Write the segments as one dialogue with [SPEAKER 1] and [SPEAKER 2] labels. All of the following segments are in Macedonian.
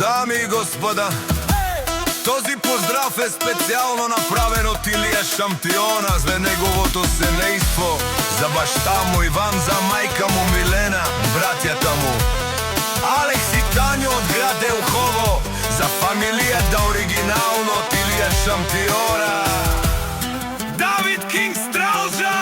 [SPEAKER 1] Дами и господа, този поздрав е специално направен от Илија Шампиона за неговото семејство, за баща му Иван, за мајка му Милена, братјата му Алекс и Тањо од град Елхово, за фамилијата оригинално од Илија Шампиона, Давид Кинг Стралжа.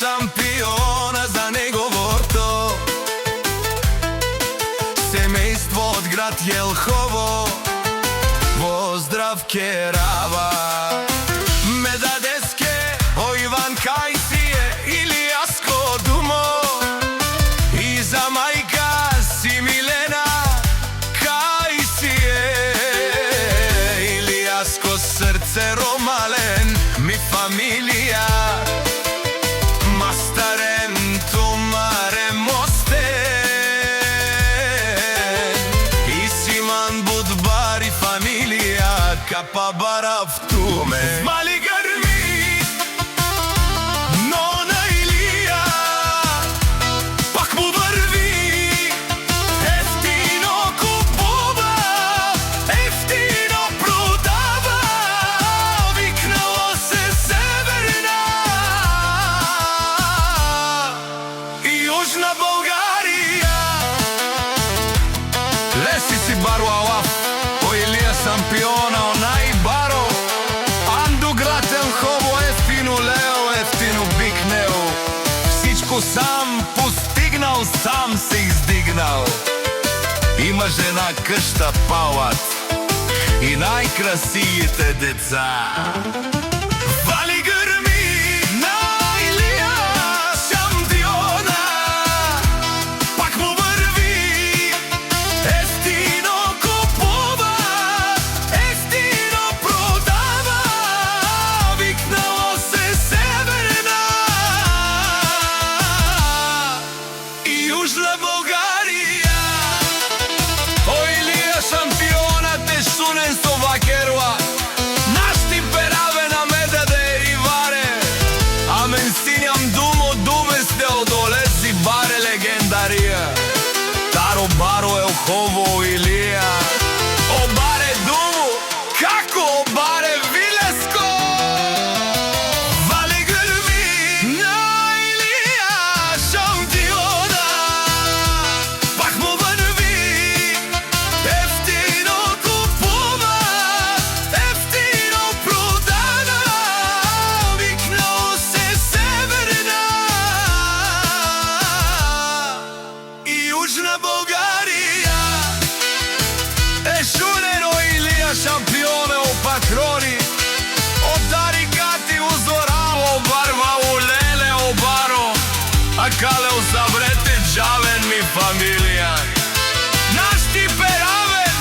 [SPEAKER 1] Шампиона за неговото семејство од град Елхово, поздрав керава. Ме дадеске о Иван кај си е Илијаско думо, и за мајка си Милена кај си е Илијаско срце ромален ми фамилија. Капа барав туме мали грми, но на Илија пак му врви. Ефтино купува, ефтино продава, викнало се Северна и Јужна Българија. Леси си бару алаф о Илија Шампиона, онај баро Анду град Елхово, ефтину лео, ефтину бикнео. Всичко сам постигнал, сам се издигнал. Има жена, къща, палац и најкрасивите деца. Вали грми на Илија Шампиона, пак му врви. Ефтино купува, ефтино продава, викнало се Северна и Јужна Българија. О Илија Шампиона, те шунен со вакеруа, нашти пераве на медаде и варе. Амен синјам думо, думе сте одолези баре легендарија. Таро баро Елхово Илија, о баре думу, како о баре Вилеско. Вали грми на Илија Шампиона, пак му врви. Ефтино купува, ефтино продава, викнало се Северна и Јужна Българија. Шунено Илија Шампиона о патрони, о тарикати узораво, барва улеле о баро, а кале о забрете джавен ми фамилија. Нашти перавен,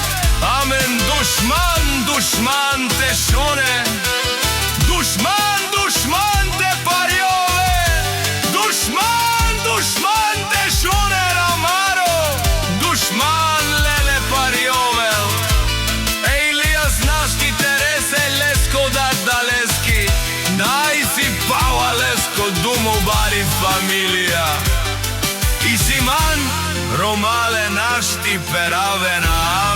[SPEAKER 1] амен душман, душман те шуне, душман, душман те париове, душман, душман те шуне рамаро, душман леле париове. Најси пала леско думо бари фамилија. И Симан Ромале нашти пераве на